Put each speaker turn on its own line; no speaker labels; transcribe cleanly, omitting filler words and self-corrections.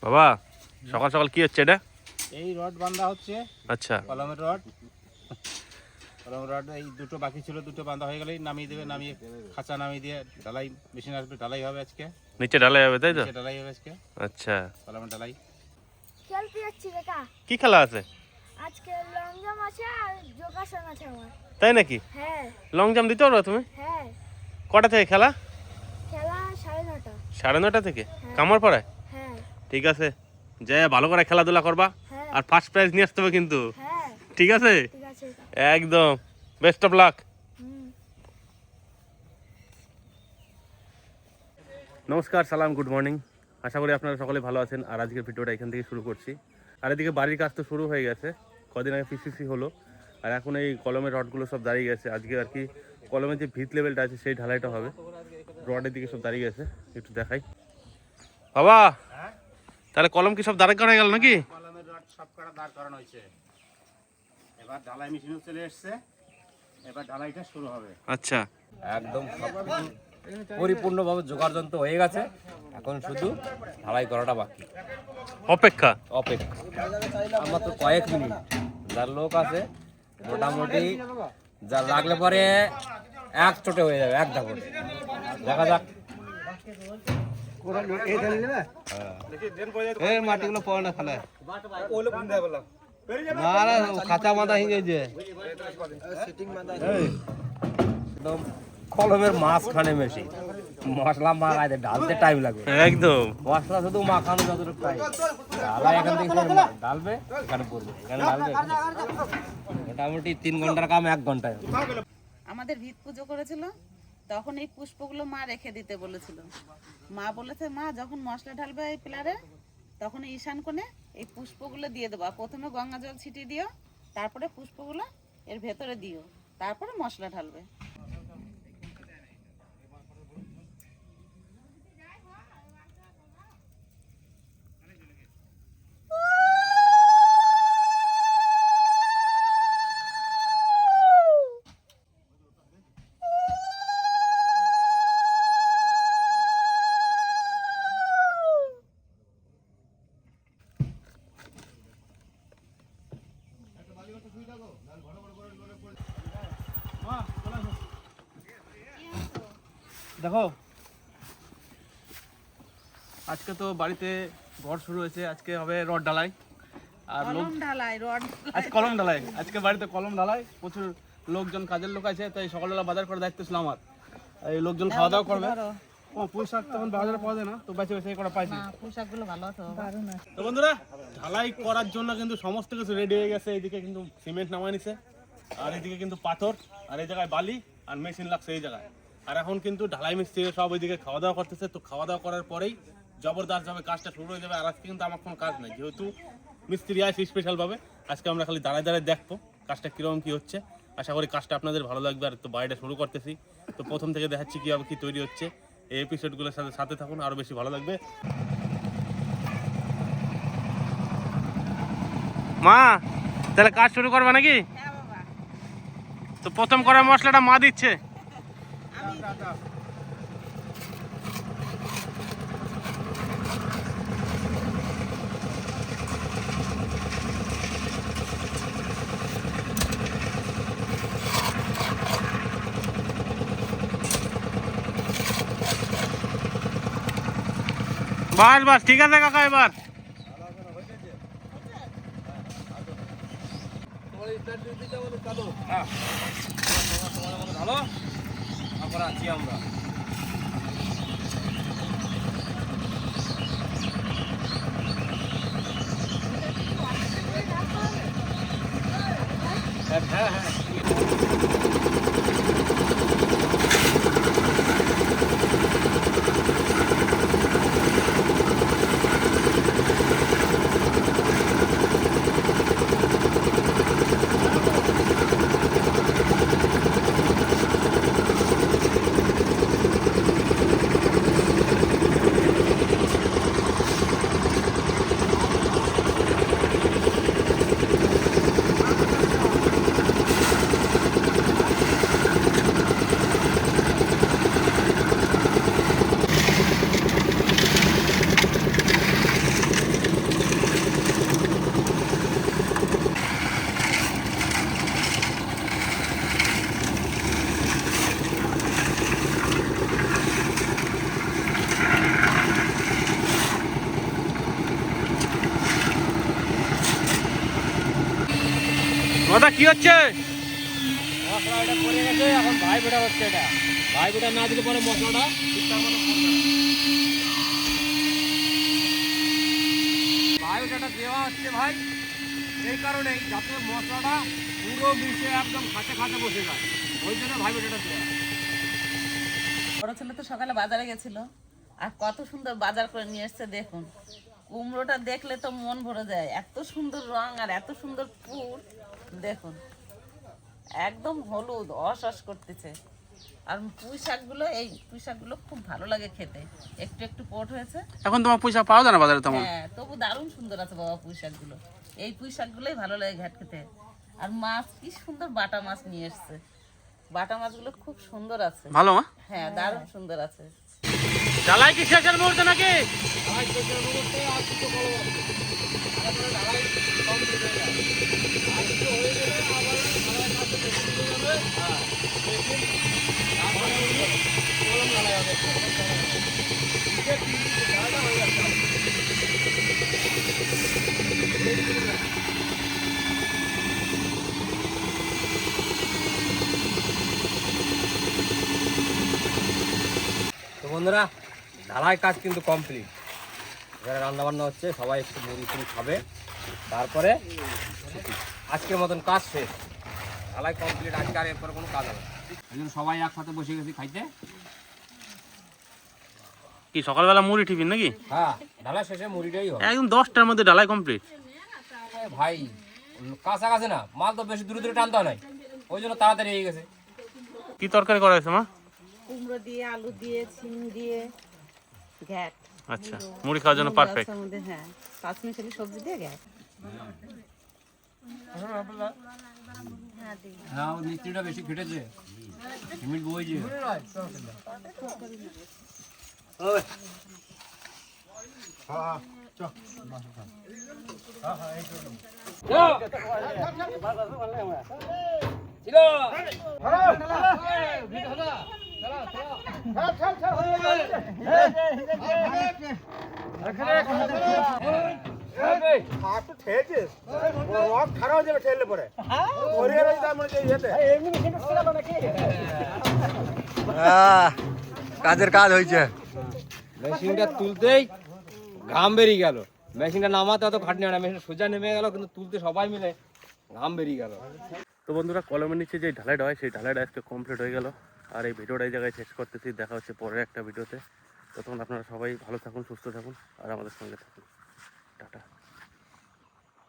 বাবা সকাল সকাল কি হচ্ছে এটা?
এই রড বাঁধা হচ্ছে।
আচ্ছা,
কলমের রড। কলমের রড এই দুটো বাকি ছিল, দুটো বাঁধা হয়ে গেলেই নামিয়ে দেবে। নামিয়ে খাঁচা নামিয়ে দিয়ে ঢালাই মেশিন আসবে, ঢালাই হবে আজকে।
নিচে ঢালাই হবে তাই তো?
নিচে ঢালাই হবে আজকে।
আচ্ছা,
কলমের ঢালাই।
খেলতে যাচ্ছি কাকা।
কি খেলা আছে
আজকে লং জাম্প আছে আর যোগাসন আছে আমার।
তাই নাকি?
হ্যাঁ
লং জাম্প দিতে পারবে তুমি?
হ্যাঁ।
কটা থেকে খেলা?
খেলা 9:30।
9:30 থেকে কামার পাড়ায়?
হ্যাঁ
ঠিক আছে, যাই ভালো করে খেলাধুলা করবা
হ্যাঁ
আর ফার্স্ট প্রাইজ নিয়ে আসতে হবে কিন্তু।
হ্যাঁ
ঠিক আছে,
ঠিক আছে
একদম বেস্ট অফ লাক।
হুম।
নমস্কার, সালাম, গুড মর্নিং। আশা করি আপনারা সকলে ভালো আছেন। আর আজকের ভিডিওটা এখান থেকে শুরু করছি। আর এদিকে বাড়ির কাজ তো শুরু হয়ে গেছে, কদিন আগে পিসিসি হলো। আর এখন এই কলমের রডগুলো সব দাঁড়িয়ে গেছে। আজকে আর কি কলমের যে ভিত লেভেলটা আছে সেই ঢালাইটা হবে। রডের দিকে সব দাঁড়িয়ে গেছে, একটু দেখাই। বাবা তাহলে কলম কি সব দাঁড় করা গেল নাকি?
কলমের রড সব কটা দাঁড় করানো হয়েছে। এবার ঢালাই মেশিনও চলে এসছে, এবার ঢালাইটা শুরু হবে।
আচ্ছা,
একদম সবকিছু পরিপূর্ণভাবে জোগাড় যন্ত্র হয়ে গেছে, এখন শুধু ঢালাই করাটা বাকি।
অপেক্ষা।
আমরা তো কয়েক মিনিট, যার লোক আছে মোটামুটি যা লাগলে পরে এক চোটে হয়ে যাবে, এক ধাপে। দেখা যাক। মাটিগুলো পড়ে না ফেলে না, খাঁচা মাথা হিঙেছে একদম। কলমের মাঝখানে মেশি মশলা মাখাইতে ঢালতে টাইম লাগবে।
একদম
মশলা শুধু মাখানো যতটুকু টাইম, ঢালা এখান থেকে ঢালবে, এখানে পড়বে, এখানে ঢালবে। মোটামুটি 3 ঘন্টার কাম 1 ঘন্টায়।
আমাদের ভিত পুজো করেছিল, তখন এই পুষ্পগুলো মা রেখে দিতে বলেছিল। মা বলেছে, মা যখন মশলা ঢালবে এই পিলারে, তখন ঈশান কোণে এই পুষ্পগুলো দিয়ে দেবো। প্রথমে গঙ্গা জল ছিটিয়ে দিও, তারপরে পুষ্পগুলো এর ভেতরে দিও, তারপরে মশলা ঢালবে।
দেখো, আজকে তো বাড়িতে ঘর শুরু হয়েছে। আজকে হবে রড ঢালাই আর
কলম ঢালাই, রড
আজ কলম ঢালাই। আজকে বাড়িতে কলম ঢালাই, প্রচুর লোকজন, কাজের লোক আছে, তাই সকালবেলা বাজার করে দায়িত্ব ছিল আমার। এই লোকজন খাওয়া দাওয়া করবে। পুঁই শাক তখন বাজারে পাওয়া যায় না, তো বেঁচে বেঁচে করা পাইছি।
পোশাকগুলো ভালো আছে।
তো বন্ধুরা, ঢালাই করার জন্য কিন্তু সমস্ত কিছু রেডি হয়ে গেছে। এইদিকে কিন্তু সিমেন্ট নামায় নিছে, আর এইদিকে কিন্তু পাথর, আর এই জায়গায় বালি, আর মেশিন লাগছে এই জায়গায়। আর এখন কিন্তু ঢালাই মিস্ত্রি সব ওইদিকে খাওয়া দাওয়া করতেছে। তো খাওয়া দাওয়া করার পরেই জবরদস্ত ভাবে কাজটা শুরু হয়ে যাবে। আর আজকে কিন্তু আমার কোনো কাজ নেই, যেহেতু মিস্ত্রি আছে স্পেশাল ভাবে। আজকে আমরা খালি দাঁড়ায় দাঁড়ায় দেখবো কাজটা কিরকম কি হচ্ছে। আশা করি কাজটা আপনাদের ভালো লাগবে। আর তো বাড়িটা শুরু করতেছি, তো প্রথম থেকে দেখাচ্ছি কীভাবে কী তৈরি হচ্ছে। এই এপিসোডগুলোর সাথে সাথে থাকুন, আরও বেশি ভালো লাগবে।
মা তাহলে কাজ শুরু করবা নাকি?
হ্যাঁ বাবা,
তো প্রথম করা মশলাটা মা দিচ্ছে। বাস বাস, ঠিক আছে কাকা। এবার
ভালো আমরা আছি আমরা। হ্যাঁ হ্যাঁ
দাদা কি হচ্ছে?
মশলা এটা পড়ে গেছে, এখন ভাই বেটা হচ্ছে এটা। ভাই বেটা না দিলে পরে মশলাটা ঠিকঠাক মতো পড়বে না। ভাই বেটাটা দেওয়া হচ্ছে ভাই এই কারণেই যাতে মশলাটা পুরো মিশে একদম খাঁচে খাঁচে বসে যায়, ওই জন্য ভাই বেটাটা দেওয়া।
বড় ছেলে তো সকালে বাজারে গেছিল, আর কত সুন্দর বাজার করে নিয়ে এসছে দেখুন। কুমড়োটা দেখলে তো মন ভরে যায়, এত সুন্দর রং আর এত সুন্দর ফুল দেখুন, একদম হলুদ অস করতেছে। আর পুঁই শাকগুলো, এই পুঁই শাকগুলো খুব ভালো লাগে খেতে, একটু একটু পোট হয়েছে।
এখন তোমার পয়সা পাওয়া যায় না বাজারে তেমন?
হ্যাঁ, তবু দারুণ সুন্দর আছে বাবা পুঁই শাকগুলো। এই পুঁই শাকগুলোই ভালো লাগে ঘাট খেতে। আর মাছ কি সুন্দর বাটা মাছ নিয়ে এসছে, বাটা মাছগুলো খুব সুন্দর আছে।
ভালো মা?
হ্যাঁ, দারুণ সুন্দর আছে।
ঢালাই কি শেষের মুহূর্তে নাকি?
তো বন্ধুরা, ঢালাই কাজ কিন্তু কমপ্লিট। এখানে রান্না বান্না হচ্ছে, সবাই একটু মুড়ি ফুড়ি খাবে, তারপরে আজকের মতন কাজ শেষ। ঢালাই কমপ্লিট, আজকে আর এরপরে কোনো কাজ হবে না। এই জন্য সবাই একসাথে বসে গেছি খাইতে।
কি সকালবেলা মুড়ি টিফিন নাকি?
হ্যাঁ, ঢালাই শেষে মুড়িটাই হবে।
একদম 10টার মধ্যে ঢালাই কমপ্লিট।
ভাই কাছাকাছি না, মাল তো বেশি দূরে দূরে টানতে হয় নাই, ওই জন্য তাড়াতাড়ি হয়ে গেছে।
কি তরকারি করা হয়েছে মা?
কুমড়ো দিয়ে, আলু দিয়ে, সিম দিয়ে ঘ্যাট।
আচ্ছা, মুড়ি খাওয়ার জন্য পারফেক্ট।
মধ্যে হ্যাঁ, পাঁচমিশালি সবজি দিয়ে ঘ্যাট।
হ্যাঁ, ওই মিস্ত্রিটা বেশি খেটেছে, সিমেন্ট বইছে।
কাজের কাজ হয়েছে।
মেশিনটা তুলতেই ঘাম বেরিয়ে গেল, মেশিনটা নামাতে অত খাটনি হয় না, মেশিন সোজা নেমে গেল, কিন্তু তুলতে সবাই মিলে ঘাম বেরিয়ে গেল।
তো বন্ধুরা, কলমের নিচে যে ঢালাইটা হয় সেই ঢালাইটা আজকে কমপ্লিট হয়ে গেল। আর এই ভিডিওটা এই জায়গায় শেষ করতেছি, দেখা হচ্ছে পরের একটা ভিডিওতে। ততক্ষণ আপনারা সবাই ভালো থাকুন, সুস্থ থাকুন আর আমাদের সঙ্গে থাকুন। টাটা।